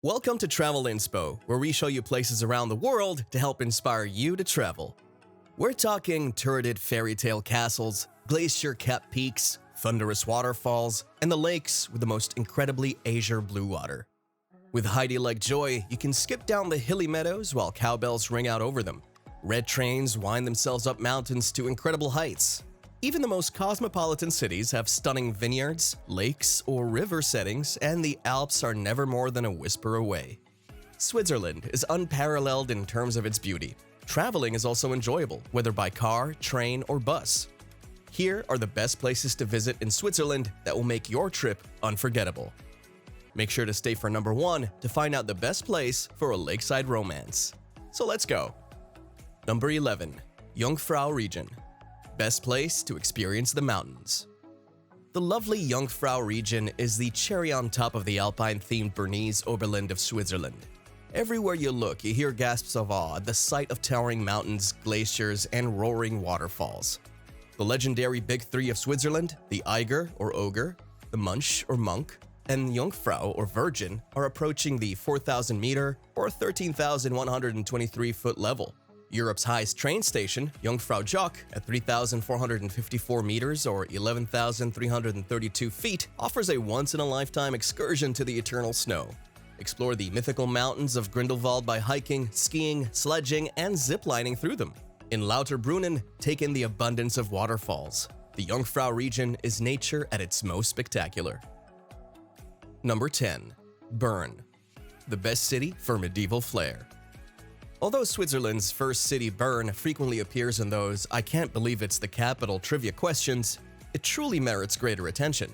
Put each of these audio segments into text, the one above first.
Welcome to Travel Inspo, where we show you places around the world to help inspire you to travel. We're talking turreted fairytale castles, glacier-capped peaks, thunderous waterfalls, and the lakes with the most incredibly azure blue water. With Heidi-like joy, you can skip down the hilly meadows while cowbells ring out over them. Red trains wind themselves up mountains to incredible heights. Even the most cosmopolitan cities have stunning vineyards, lakes, or river settings, and the Alps are never more than a whisper away. Switzerland is unparalleled in terms of its beauty. Traveling is also enjoyable, whether by car, train, or bus. Here are the best places to visit in Switzerland that will make your trip unforgettable. Make sure to stay for number 1 to find out the best place for a lakeside romance. So let's go. Number 11. JUNGFRAU region. Best place to experience the mountains. The lovely JUNGFRAU region is the cherry on top of the alpine-themed Bernese Oberland of Switzerland. Everywhere you look, you hear gasps of awe at the sight of towering mountains, glaciers, and roaring waterfalls. The legendary Big Three of Switzerland, the Eiger or Ogre, the Munch or Monk, and JUNGFRAU or Virgin are approaching the 4,000-meter or 13,123-foot level. Europe's highest train station, Jungfrau Joch, at 3,454 meters or 11,332 feet, offers a once-in-a-lifetime excursion to the eternal snow. Explore the mythical mountains of Grindelwald by hiking, skiing, sledging, and ziplining through them. In Lauterbrunnen, take in the abundance of waterfalls. The Jungfrau region is nature at its most spectacular. Number 10. Bern. The best city for medieval flair. Although Switzerland's first city, Bern, frequently appears in those "I can't believe it's the capital" trivia questions, it truly merits greater attention.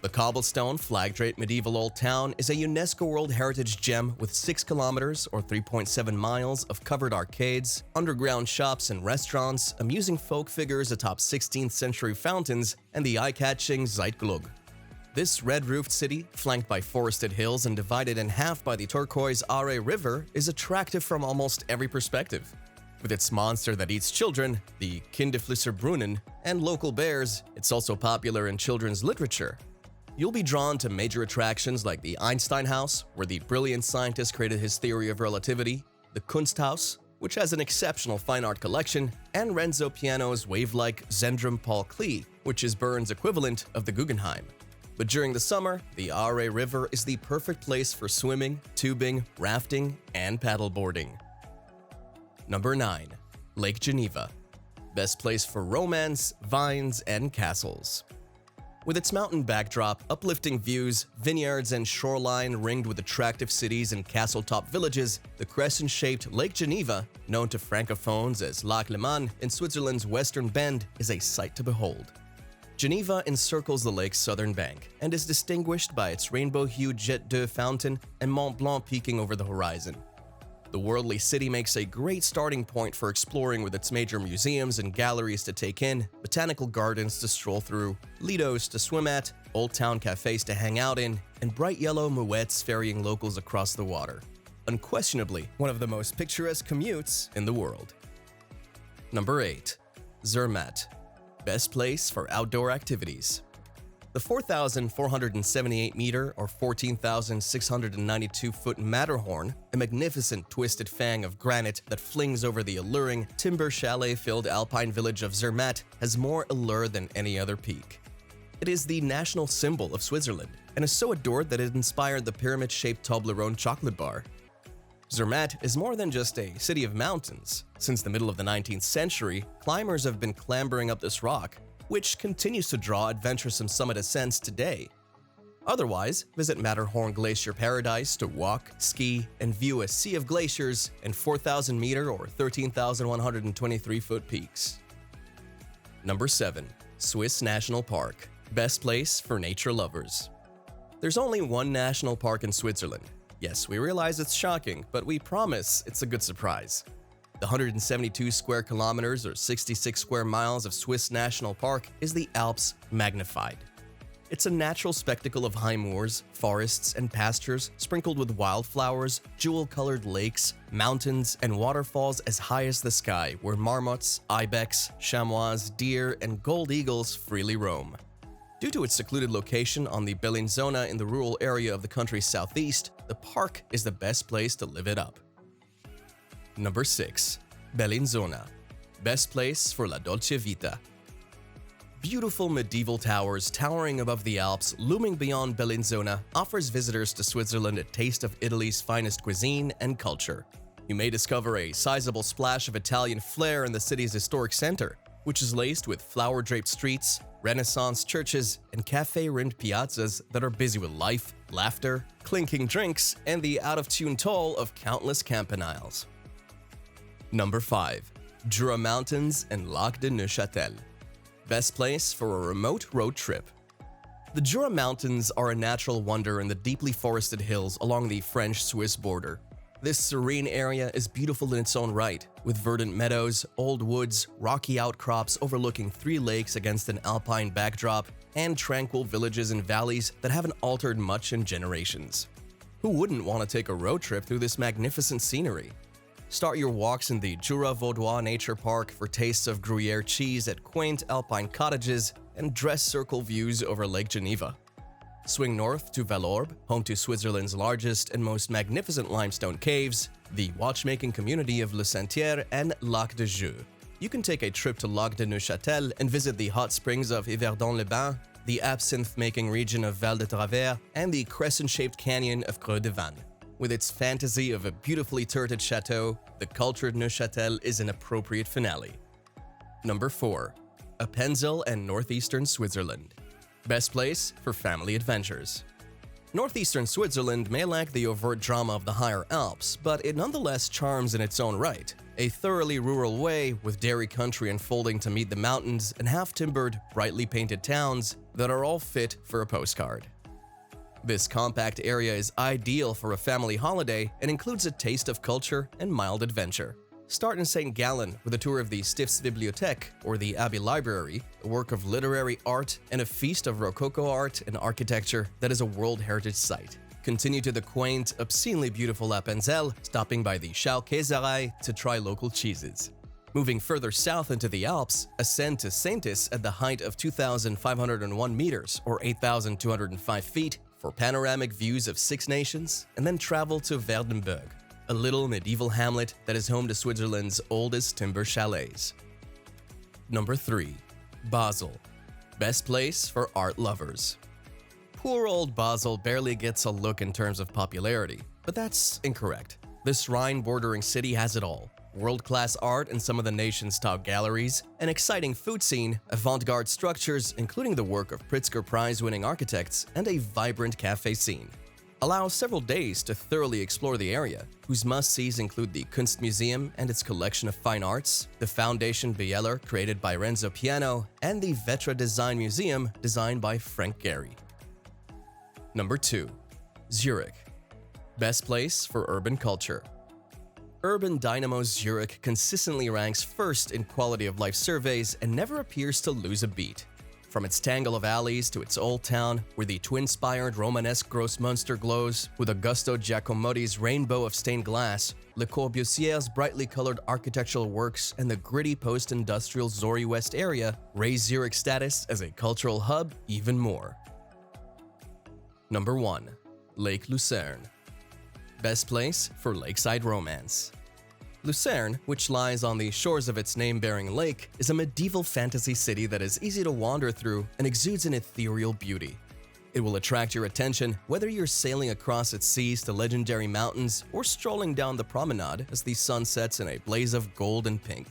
The cobblestone, flag-draped medieval old town is a UNESCO World Heritage gem with 6 kilometers or 3.7 miles of covered arcades, underground shops and restaurants, amusing folk figures atop 16th century fountains, and the eye-catching Zeitglug. This red-roofed city, flanked by forested hills and divided in half by the turquoise Aare River, is attractive from almost every perspective. With its monster that eats children, the Kindeflüsterbrunnen, and local bears, it's also popular in children's literature. You'll be drawn to major attractions like the Einstein House, where the brilliant scientist created his theory of relativity, the Kunsthaus, which has an exceptional fine art collection, and Renzo Piano's wave-like Zentrum Paul Klee, which is Bern's equivalent of the Guggenheim. But during the summer, the Aare River is the perfect place for swimming, tubing, rafting, and paddleboarding. Number 9. Lake Geneva. Best place for romance, vines, and castles. With its mountain backdrop, uplifting views, vineyards, and shoreline ringed with attractive cities and castle-top villages, the crescent-shaped Lake Geneva, known to francophones as Lac Léman in Switzerland's western bend, is a sight to behold. Geneva encircles the lake's southern bank and is distinguished by its rainbow-hued Jet d'Eau fountain and Mont Blanc peeking over the horizon. The worldly city makes a great starting point for exploring with its major museums and galleries to take in, botanical gardens to stroll through, lidos to swim at, old town cafes to hang out in, and bright yellow mouettes ferrying locals across the water. Unquestionably, one of the most picturesque commutes in the world. Number 8. Zermatt. Best place for outdoor activities. The 4,478-meter or 14,692-foot Matterhorn, a magnificent twisted fang of granite that flings over the alluring, timber chalet-filled alpine village of Zermatt, has more allure than any other peak. It is the national symbol of Switzerland and is so adored that it inspired the pyramid-shaped Toblerone chocolate bar. Zermatt is more than just a city of mountains. Since the middle of the 19th century, climbers have been clambering up this rock, which continues to draw adventuresome summit ascents today. Otherwise, visit Matterhorn Glacier Paradise to walk, ski, and view a sea of glaciers and 4,000-meter or 13,123-foot peaks. Number 7. Swiss National Park. Best place for nature lovers. There's only one national park in Switzerland. Yes, we realize it's shocking, but we promise it's a good surprise. The 172 square kilometers or 66 square miles of Swiss National Park is the Alps magnified. It's a natural spectacle of high moors, forests, and pastures sprinkled with wildflowers, jewel-colored lakes, mountains, and waterfalls as high as the sky where marmots, ibex, chamois, deer, and gold eagles freely roam. Due to its secluded location on the Bellinzona in the rural area of the country's southeast, the park is the best place to live it up. Number 6. Bellinzona. Best place for la dolce vita. Beautiful medieval towers towering above the Alps, looming beyond Bellinzona, offers visitors to Switzerland a taste of Italy's finest cuisine and culture. You may discover a sizable splash of Italian flair in the city's historic center, which is laced with flower-draped streets, Renaissance churches, and cafe-rimmed piazzas that are busy with life, laughter, clinking drinks, and the out-of-tune toll of countless campaniles. Number 5. Jura Mountains and Lac de Neuchâtel. Best place for a remote road trip. The Jura Mountains are a natural wonder in the deeply forested hills along the French-Swiss border. This serene area is beautiful in its own right, with verdant meadows, old woods, rocky outcrops overlooking 3 lakes against an alpine backdrop, and tranquil villages and valleys that haven't altered much in generations. Who wouldn't want to take a road trip through this magnificent scenery? Start your walks in the Jura Vaudois Nature Park for tastes of Gruyere cheese at quaint alpine cottages and dress circle views over Lake Geneva. Swing north to Valorbe, home to Switzerland's largest and most magnificent limestone caves, the watchmaking community of Le Sentier, and Lac de Jeu. You can take a trip to Lac de Neuchâtel and visit the hot springs of Yverdon-les-Bains, the absinthe-making region of Val de Travers, and the crescent-shaped canyon of Creux de Vannes. With its fantasy of a beautifully turreted chateau, the cultured Neuchâtel is an appropriate finale. Number 4. Appenzell and northeastern Switzerland. Best place for family adventures. Northeastern Switzerland may lack the overt drama of the higher Alps, but it nonetheless charms in its own right. A thoroughly rural way, with dairy country unfolding to meet the mountains and half-timbered, brightly painted towns that are all fit for a postcard. This compact area is ideal for a family holiday and includes a taste of culture and mild adventure. Start in St. Gallen with a tour of the Stiftsbibliothek, or the Abbey Library, a work of literary art and a feast of Rococo art and architecture that is a World Heritage Site. Continue to the quaint, obscenely beautiful Appenzell, stopping by the Schaukäserei to try local cheeses. Moving further south into the Alps, ascend to Saintis at the height of 2,501 meters, or 8,205 feet, for panoramic views of 6 nations, and then travel to Verdenberg, a little medieval hamlet that is home to Switzerland's oldest timber chalets. Number 3. Basel. Best place for art lovers. Poor old Basel barely gets a look in terms of popularity, but that's incorrect. This Rhine-bordering city has it all. World-class art in some of the nation's top galleries, an exciting food scene, avant-garde structures including the work of Pritzker Prize-winning architects, and a vibrant cafe scene. Allow several days to thoroughly explore the area, whose must-sees include the Kunstmuseum and its collection of fine arts, the Foundation Bieler created by Renzo Piano, and the Vetra Design Museum designed by Frank Gehry. Number 2. Zurich. Best place for urban culture. Urban dynamo Zurich consistently ranks first in quality of life surveys and never appears to lose a beat. From its tangle of alleys to its old town, where the twin-spired Romanesque Grossmünster glows, with Augusto Giacomotti's rainbow of stained glass, Le Corbusier's brightly colored architectural works, and the gritty post-industrial Zori West area raise Zurich's status as a cultural hub even more. Number 1. Lake Lucerne. Best place for lakeside romance. Lucerne, which lies on the shores of its name-bearing lake, is a medieval fantasy city that is easy to wander through and exudes an ethereal beauty. It will attract your attention whether you're sailing across its seas to legendary mountains or strolling down the promenade as the sun sets in a blaze of gold and pink.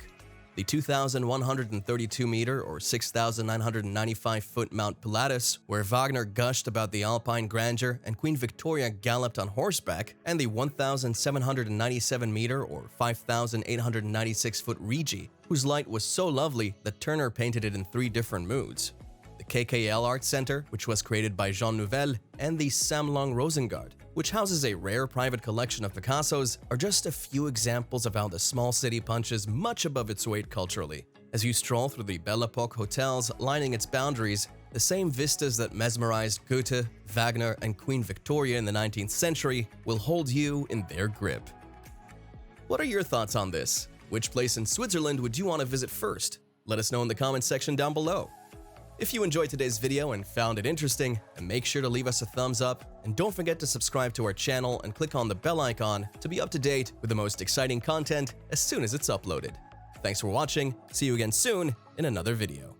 The 2,132-meter or 6,995-foot Mount Pilatus, where Wagner gushed about the alpine grandeur and Queen Victoria galloped on horseback, and the 1,797-meter or 5,896-foot Rigi, whose light was so lovely that Turner painted it in 3 different moods. The KKL Art Center, which was created by Jean Nouvel, and the Sammlung Rosengard, which houses a rare private collection of Picassos, are just a few examples of how the small city punches much above its weight culturally. As you stroll through the Belle Epoque hotels lining its boundaries, the same vistas that mesmerized Goethe, Wagner, and Queen Victoria in the 19th century will hold you in their grip. What are your thoughts on this? Which place in Switzerland would you want to visit first? Let us know in the comments section down below. If you enjoyed today's video and found it interesting, then make sure to leave us a thumbs up, and don't forget to subscribe to our channel and click on the bell icon to be up to date with the most exciting content as soon as it's uploaded. Thanks for watching, see you again soon in another video.